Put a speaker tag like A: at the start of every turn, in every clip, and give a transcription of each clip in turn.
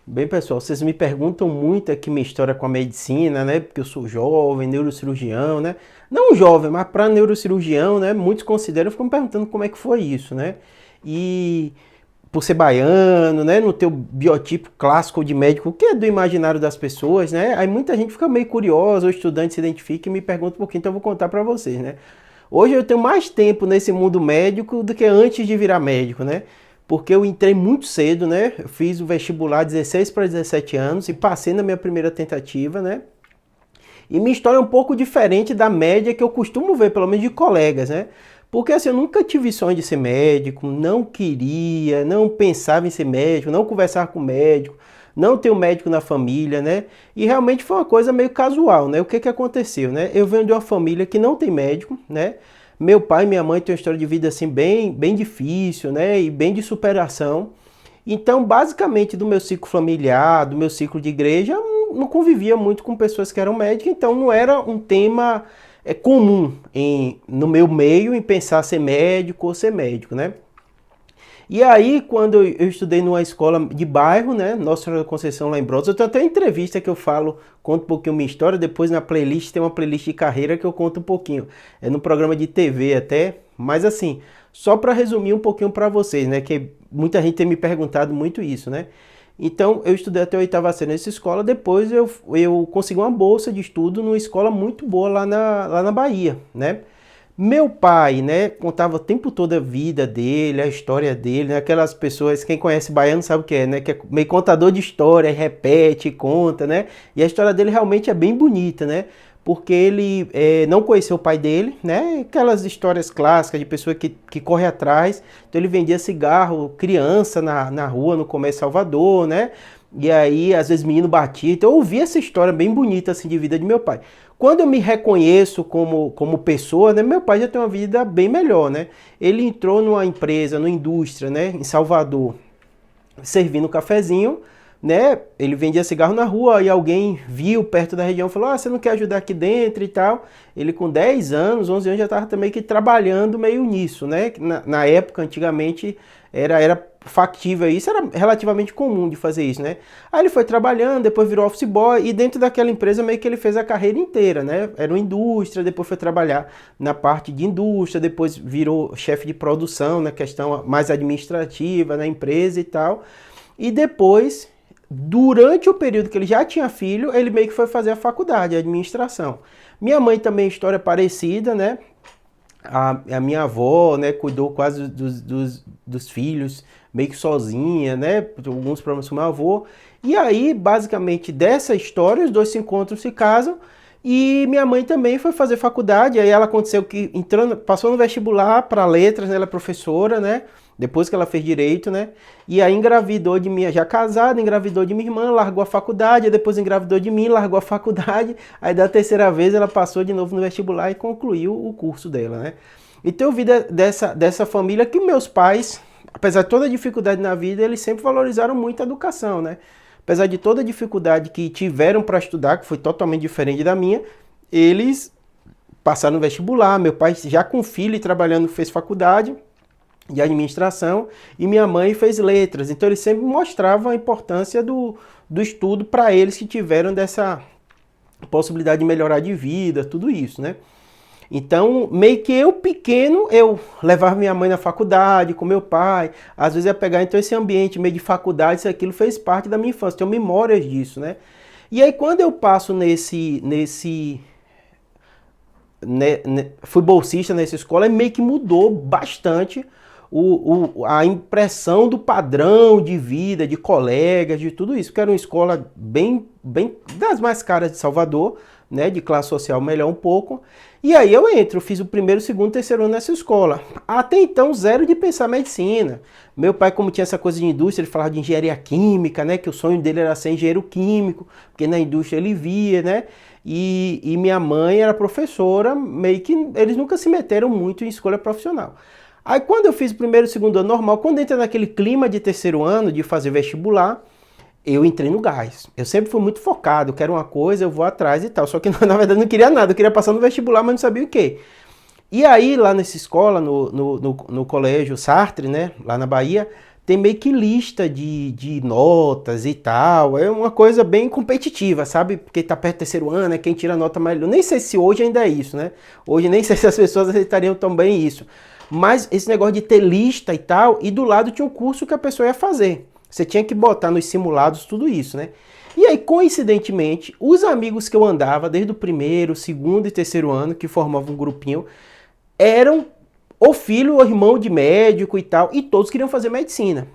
A: Bem, pessoal, vocês me perguntam muito aqui minha história com a medicina, né? Porque eu sou jovem, neurocirurgião, né? Não jovem, mas para neurocirurgião, né? Muitos consideram, ficam me perguntando como é que foi isso, né? E por ser baiano, né? No teu biotipo clássico de médico, o que é do imaginário das pessoas, né? Aí muita gente fica meio curiosa, o estudante se identifica e me pergunta um pouquinho, então eu vou contar para vocês, né? Hoje eu tenho mais tempo nesse mundo médico do que antes de virar médico, né? Porque eu entrei muito cedo, né? Eu fiz o vestibular 16 para 17 anos e passei na minha primeira tentativa, né? E minha história é um pouco diferente da média que eu costumo ver, pelo menos de colegas, né? Porque assim, eu nunca tive sonho de ser médico, não queria, não pensava em ser médico, não conversava com médico, não tenho médico na família, né? E realmente foi uma coisa meio casual, né? O que que aconteceu, né? Eu venho de uma família que não tem médico, né? Meu pai e minha mãe têm uma história de vida assim bem difícil, né? E bem de superação. Então, basicamente, do meu ciclo familiar, do meu ciclo de igreja, eu não convivia muito com pessoas que eram médicas, então não era um tema comum no meu meio em pensar ser médico ou ser médico, né? E aí, quando eu estudei numa escola de bairro, né, Nossa Senhora da Conceição lá em Brotas, eu tenho até entrevista que eu falo, conto um pouquinho minha história, depois na playlist tem uma playlist de carreira que eu conto um pouquinho. É no programa de TV até, mas assim, só para resumir um pouquinho para vocês, né, que muita gente tem me perguntado muito isso, né? Então, eu estudei até a oitava série nessa escola, depois eu consegui uma bolsa de estudo numa escola muito boa lá na Bahia, né? Meu pai, né, contava o tempo todo a vida dele, a história dele, né? Aquelas pessoas, quem conhece baiano sabe o que é, né? Que é meio contador de história, repete, conta, né? E a história dele realmente é bem bonita, né? Porque ele não conheceu o pai dele, né? Aquelas histórias clássicas de pessoa que corre atrás. Então ele vendia cigarro, criança na rua, no comércio Salvador, né? E aí, às vezes, menino batia. Então eu ouvi essa história bem bonita, assim, de vida de meu pai. Quando eu me reconheço como pessoa, né, meu pai já tem uma vida bem melhor, né? Ele entrou numa empresa, numa indústria, né, em Salvador, servindo um cafezinho, né? Ele vendia cigarro na rua e alguém viu perto da região e falou: "Ah, você não quer ajudar aqui dentro e tal?" Ele com 10 anos, 11 anos já estava também que trabalhando meio nisso, né? Na época, antigamente, era factível isso, era relativamente comum de fazer isso, né? Aí ele foi trabalhando, depois virou office boy e dentro daquela empresa meio que ele fez a carreira inteira, né? Era uma indústria, depois foi trabalhar na parte de indústria, depois virou chefe de produção na questão mais administrativa na empresa e tal. E depois, durante o período que ele já tinha filho, ele meio que foi fazer a faculdade, a administração. Minha mãe também, história parecida, né? A minha avó, né, cuidou quase dos filhos meio que sozinha, né? Alguns problemas com meu avô. E aí, basicamente, dessa história, os dois se encontram, se casam. E minha mãe também foi fazer faculdade. Aí ela aconteceu que entrando, passou no vestibular para letras, né? Ela é professora, né? Depois que ela fez direito, né? E aí engravidou de mim, já casada, engravidou de minha irmã, largou a faculdade, depois engravidou de mim, largou a faculdade. Aí da terceira vez ela passou de novo no vestibular e concluiu o curso dela, né? Então eu vi dessa família que meus pais, apesar de toda a dificuldade na vida, eles sempre valorizaram muito a educação, né? Apesar de toda a dificuldade que tiveram para estudar, que foi totalmente diferente da minha, eles passaram no vestibular. Meu pai já com filho e trabalhando fez faculdade de administração e minha mãe fez letras. Então eles sempre mostravam a importância do estudo para eles que tiveram dessa possibilidade de melhorar de vida, tudo isso, né? Então, meio que eu pequeno, eu levava minha mãe na faculdade com meu pai, às vezes ia pegar então esse ambiente meio de faculdade, isso aquilo fez parte da minha infância, tenho memórias disso, né? E aí quando eu passo fui bolsista nessa escola, meio que mudou bastante a impressão do padrão de vida, de colegas, de tudo isso, que era uma escola bem das mais caras de Salvador, né, de classe social melhor um pouco. E aí eu fiz o primeiro, segundo, terceiro ano nessa escola. Até então, zero de pensar medicina. Meu pai, como tinha essa coisa de indústria, ele falava de engenharia química, né, que o sonho dele era ser engenheiro químico, porque na indústria ele via, né, e minha mãe era professora, meio que eles nunca se meteram muito em escolha profissional. Aí quando eu fiz o primeiro e segundo ano normal, quando entra naquele clima de terceiro ano, de fazer vestibular, eu entrei no gás. Eu sempre fui muito focado, eu quero uma coisa, eu vou atrás e tal. Só que na verdade não queria nada, eu queria passar no vestibular, mas não sabia o quê. E aí lá nessa escola, no colégio Sartre, né, lá na Bahia, tem meio que lista de notas e tal. É uma coisa bem competitiva, sabe? Porque tá perto do terceiro ano, é quem tira a nota mais. Eu nem sei se hoje ainda é isso, né? Hoje nem sei se as pessoas aceitariam tão bem isso. Mas esse negócio de ter lista e tal, e do lado tinha um curso que a pessoa ia fazer. Você tinha que botar nos simulados tudo isso, né? E aí, coincidentemente, os amigos que eu andava desde o primeiro, segundo e terceiro ano, que formavam um grupinho, eram o filho ou irmão de médico e tal, e todos queriam fazer medicina.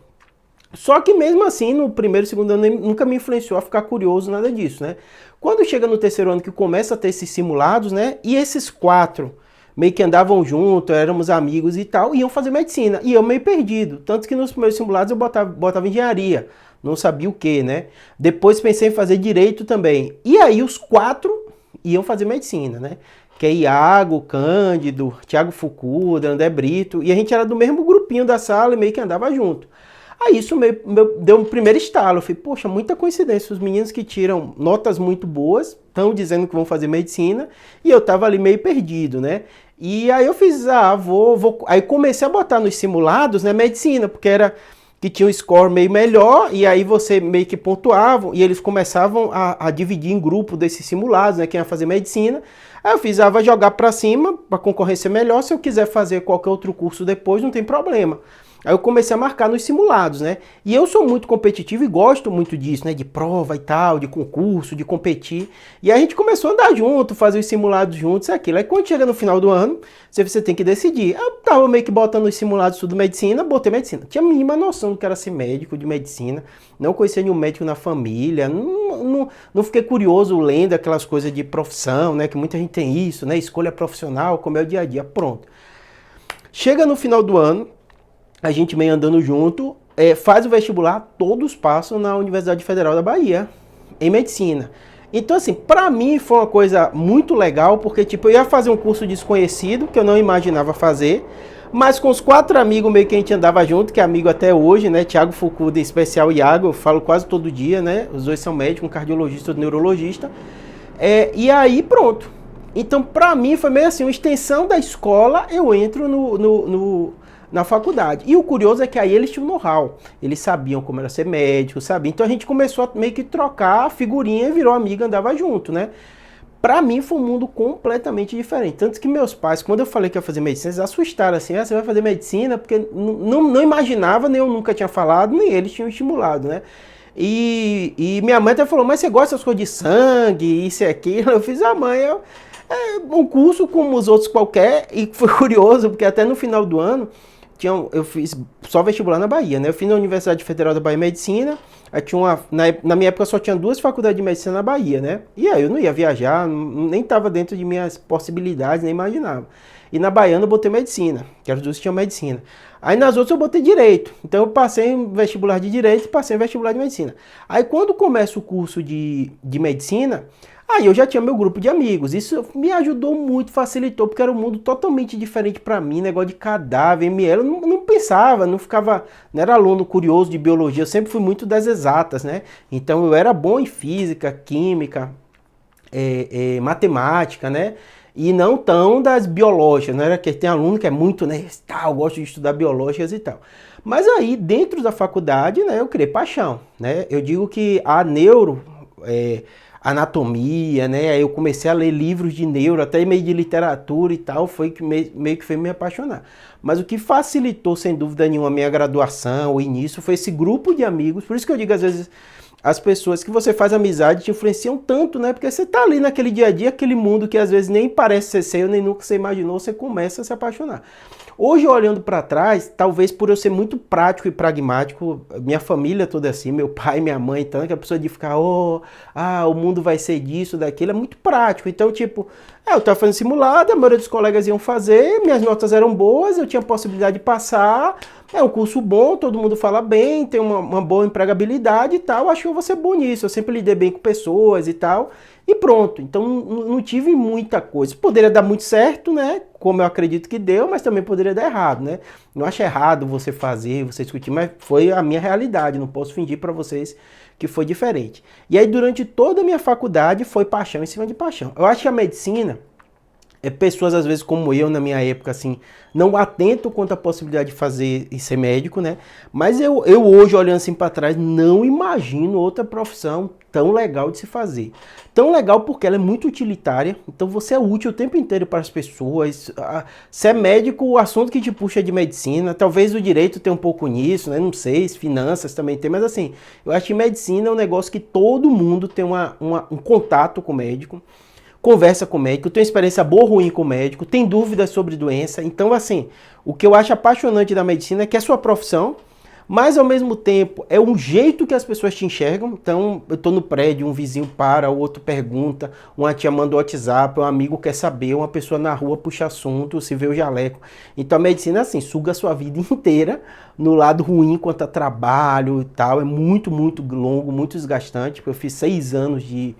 A: Só que mesmo assim, no primeiro e segundo ano, nunca me influenciou a ficar curioso, nada disso, né? Quando chega no terceiro ano que começa a ter esses simulados, né? E esses 4 meio que andavam junto, éramos amigos e tal, iam fazer medicina. E eu meio perdido. Tanto que nos primeiros simulados eu botava engenharia. Não sabia o que, né? Depois pensei em fazer direito também. E aí os 4 iam fazer medicina, né? Que é Iago, Cândido, Thiago Fukuda, André Brito. E a gente era do mesmo grupinho da sala e meio que andava junto. Aí isso deu um primeiro estalo. Eu falei, poxa, muita coincidência. Os meninos que tiram notas muito boas estão dizendo que vão fazer medicina e eu tava ali meio perdido, né? E aí eu fiz, vou. Aí comecei a botar nos simulados, né, medicina, porque era que tinha um score meio melhor e aí você meio que pontuava e eles começavam a dividir em grupo desses simulados, né, quem ia fazer medicina. Aí eu fiz, vai jogar pra cima, pra concorrência melhor. Se eu quiser fazer qualquer outro curso depois, não tem problema. Aí eu comecei a marcar nos simulados, né? E eu sou muito competitivo e gosto muito disso, né? De prova e tal, de concurso, de competir. E aí a gente começou a andar junto, fazer os simulados juntos e aquilo. Aí quando chega no final do ano, você tem que decidir. Eu tava meio que botando os simulados tudo medicina, botei medicina. Tinha a mínima noção do que era ser médico de medicina. Não conhecia nenhum médico na família. Não fiquei curioso lendo aquelas coisas de profissão, né? Que muita gente tem isso, né? Escolha profissional, como é o dia a dia. Pronto. Chega no final do ano, a gente meio andando junto, faz o vestibular, todos passam na Universidade Federal da Bahia, em medicina. Então, assim, pra mim foi uma coisa muito legal, porque, tipo, eu ia fazer um curso desconhecido, que eu não imaginava fazer, mas com os 4 amigos meio que a gente andava junto, que é amigo até hoje, né, Thiago Fukuda, em especial Iago, eu falo quase todo dia, né, os dois são médicos, um cardiologista e outro neurologista, e aí pronto. Então, pra mim foi meio assim, uma extensão da escola, eu entro na faculdade. E o curioso é que aí eles tinham know-how. Eles sabiam como era ser médico, sabiam. Então a gente começou a meio que trocar a figurinha e virou amiga, andava junto, né? Pra mim foi um mundo completamente diferente. Tanto que meus pais, quando eu falei que ia fazer medicina, eles assustaram assim, você vai fazer medicina? Porque não imaginava, nem eu nunca tinha falado, nem eles tinham estimulado, né? E minha mãe até falou, mas você gosta das coisas de sangue, isso e aquilo? Eu fiz, mãe, um curso como os outros qualquer, e foi curioso, porque até no final do ano, eu fiz só vestibular na Bahia, né? Eu fiz na Universidade Federal da Bahia Medicina, aí tinha na minha época só tinha 2 faculdades de medicina na Bahia, né? E aí eu não ia viajar, nem estava dentro de minhas possibilidades, nem imaginava. E na Baiana eu botei medicina, que as 2 tinham medicina. Aí nas outras eu botei direito, então eu passei em vestibular de direito e passei em vestibular de medicina. Aí quando começa o curso de medicina, aí eu já tinha meu grupo de amigos, isso me ajudou muito, facilitou, porque era um mundo totalmente diferente para mim, negócio de cadáver, ML, eu não pensava, não era aluno curioso de biologia, eu sempre fui muito das exatas, né? Então eu era bom em física, química, matemática, né? E não tão das biológicas, não era que tem aluno que é muito, né, eu gosto de estudar biológicas e tal. Mas aí, dentro da faculdade, né, eu criei paixão, né? Eu digo que a anatomia, né? Aí eu comecei a ler livros de neuro, até meio de literatura e tal, foi que meio que fez me apaixonar. Mas o que facilitou, sem dúvida nenhuma, a minha graduação, o início, foi esse grupo de amigos. Por isso que eu digo, às vezes, as pessoas que você faz amizade te influenciam tanto, né? Porque você tá ali naquele dia a dia, aquele mundo que às vezes nem parece ser seu, nem nunca você imaginou, você começa a se apaixonar. Hoje, olhando para trás, talvez por eu ser muito prático e pragmático, minha família toda assim, meu pai, minha mãe, então, que a pessoa de ficar, o mundo vai ser disso, daquilo, é muito prático. Então, tipo, eu tava fazendo simulado, a maioria dos colegas iam fazer, minhas notas eram boas, eu tinha a possibilidade de passar, é um curso bom, todo mundo fala bem, tem uma boa empregabilidade e tal, acho que eu vou ser bom nisso, eu sempre lidei bem com pessoas e tal, e pronto. Então não tive muita coisa. Poderia dar muito certo, né? Como eu acredito que deu, mas também poderia dar errado, né? Não acho errado você fazer, você discutir, mas foi a minha realidade, não posso fingir para vocês que foi diferente. E aí durante toda a minha faculdade foi paixão em cima de paixão. Eu acho que a medicina, pessoas, às vezes, como eu, na minha época, assim, não atento quanto à possibilidade de fazer e ser médico, né? Mas eu hoje, olhando assim para trás, não imagino outra profissão tão legal de se fazer. Tão legal porque ela é muito utilitária, então você é útil o tempo inteiro para as pessoas. Se é médico, o assunto que te puxa é de medicina, talvez o direito tenha um pouco nisso, né? Não sei, se finanças também tem, mas assim, eu acho que medicina é um negócio que todo mundo tem um contato com o médico, conversa com o médico, tem experiência boa ou ruim com o médico, tem dúvidas sobre doença. Então, assim, o que eu acho apaixonante da medicina é que é sua profissão, mas ao mesmo tempo é um jeito que as pessoas te enxergam. Então, eu tô no prédio, um vizinho para, o outro pergunta, uma tia manda o WhatsApp, um amigo quer saber, uma pessoa na rua puxa assunto, se vê o jaleco. Então, a medicina, assim, suga a sua vida inteira no lado ruim quanto a trabalho e tal. É muito, muito longo, muito desgastante, porque eu fiz 6 anos de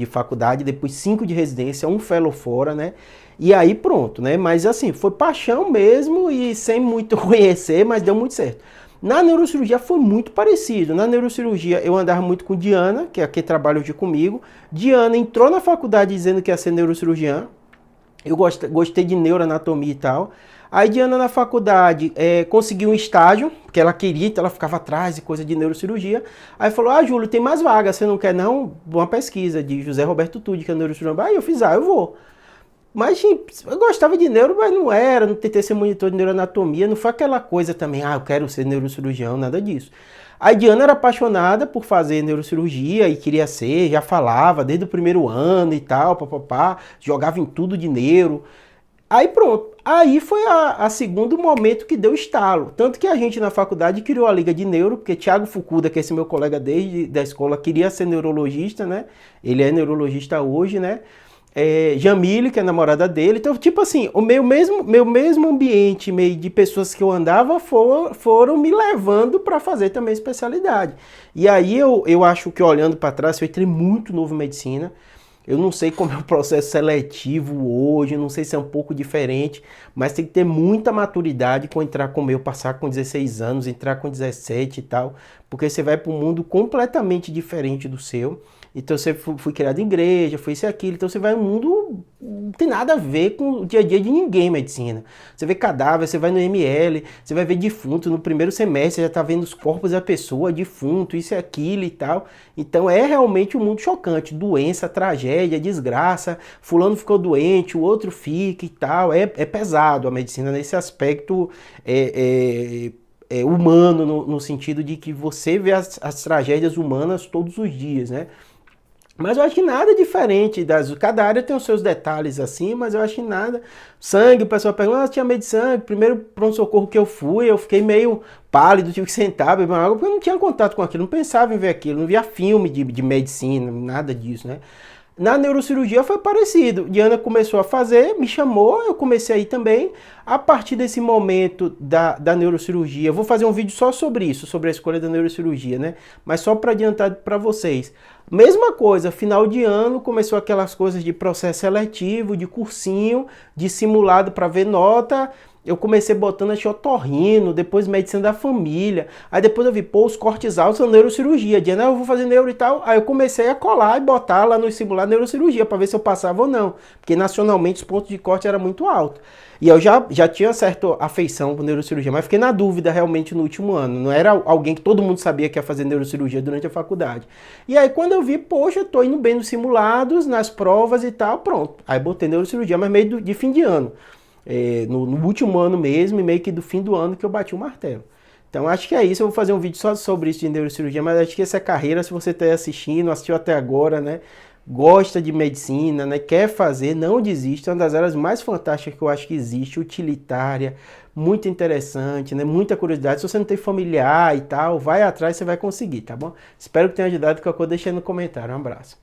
A: faculdade, depois 5 de residência, um fellow fora, né? E aí pronto, né? Mas assim, foi paixão mesmo e sem muito conhecer, mas deu muito certo. Na neurocirurgia foi muito parecido. Na neurocirurgia eu andava muito com Diana, que é quem trabalha hoje comigo. Diana entrou na faculdade dizendo que ia ser neurocirurgiã. Eu gostei de neuroanatomia e tal. Aí Diana na faculdade conseguiu um estágio, que ela queria, então ela ficava atrás de coisa de neurocirurgia. Aí falou, Júlio, tem mais vaga, você não quer não? Uma pesquisa de José Roberto Tude, que é neurocirurgião. Aí eu fiz, eu vou. Mas eu gostava de neuro, mas não tentei ser monitor de neuroanatomia, não foi aquela coisa também, eu quero ser neurocirurgião, nada disso. A Diana era apaixonada por fazer neurocirurgia e queria ser, já falava desde o primeiro ano e tal, papapá, jogava em tudo de neuro. Aí pronto, aí foi a segundo momento que deu estalo. Tanto que a gente na faculdade criou a Liga de Neuro, porque Thiago Fukuda, que é esse meu colega desde da escola, queria ser neurologista, né? Ele é neurologista hoje, né? Jamile, que é a namorada dele. Então, tipo assim, o meu mesmo ambiente, meio de pessoas que eu andava, foram me levando para fazer também especialidade. E aí eu acho que olhando para trás, eu entrei muito novo em medicina. Eu não sei como é o processo seletivo hoje, não sei se é um pouco diferente, mas tem que ter muita maturidade com entrar como eu, passar com 16 anos, entrar com 17 e tal, porque você vai para um mundo completamente diferente do seu. Então você foi criado em igreja, foi isso e aquilo, então você vai num mundo não tem nada a ver com o dia a dia de ninguém em medicina. Você vê cadáver, você vai no ML, você vai ver defunto, no primeiro semestre você já está vendo os corpos da pessoa, defunto, isso e aquilo e tal. Então é realmente um mundo chocante, doença, tragédia, desgraça, fulano ficou doente, o outro fica e tal. É pesado a medicina nesse aspecto humano, no sentido de que você vê as tragédias humanas todos os dias, né? Mas eu acho que nada diferente cada área tem os seus detalhes assim, mas eu acho que nada. Sangue, o pessoal pergunta, tinha medo de sangue. Primeiro pronto-socorro que eu fui, eu fiquei meio pálido, tive que sentar, beber uma água, porque eu não tinha contato com aquilo, não pensava em ver aquilo, não via filme de medicina, nada disso, né? Na neurocirurgia foi parecido. Diana começou a fazer, me chamou, eu comecei aí também. A partir desse momento da neurocirurgia, eu vou fazer um vídeo só sobre isso, sobre a escolha da neurocirurgia, né? Mas só para adiantar para vocês. Mesma coisa, final de ano começou aquelas coisas de processo seletivo, de cursinho, de simulado para ver nota. Eu comecei botando otorrino, depois medicina da família. Aí depois eu vi, os cortes altos são neurocirurgia. Dizendo, eu vou fazer neuro e tal. Aí eu comecei a colar e botar lá no simulado neurocirurgia para ver se eu passava ou não. Porque nacionalmente os pontos de corte eram muito altos. E eu já tinha certa afeição por neurocirurgia, mas fiquei na dúvida realmente no último ano. Não era alguém que todo mundo sabia que ia fazer neurocirurgia durante a faculdade. E aí quando eu vi, poxa, tô indo bem nos simulados, nas provas e tal, pronto. Aí botei neurocirurgia, mas meio de fim de ano. No último ano mesmo, e meio que do fim do ano que eu bati o martelo. Então acho que é isso, eu vou fazer um vídeo só sobre isso de neurocirurgia, mas acho que essa carreira, se você está assistindo, assistiu até agora, né, gosta de medicina, né, quer fazer, não desista, é uma das áreas mais fantásticas que eu acho que existe, utilitária, muito interessante, né, muita curiosidade. Se você não tem familiar e tal, vai atrás, você vai conseguir, tá bom? Espero que tenha ajudado, qualquer coisa deixa aí no comentário. Um abraço.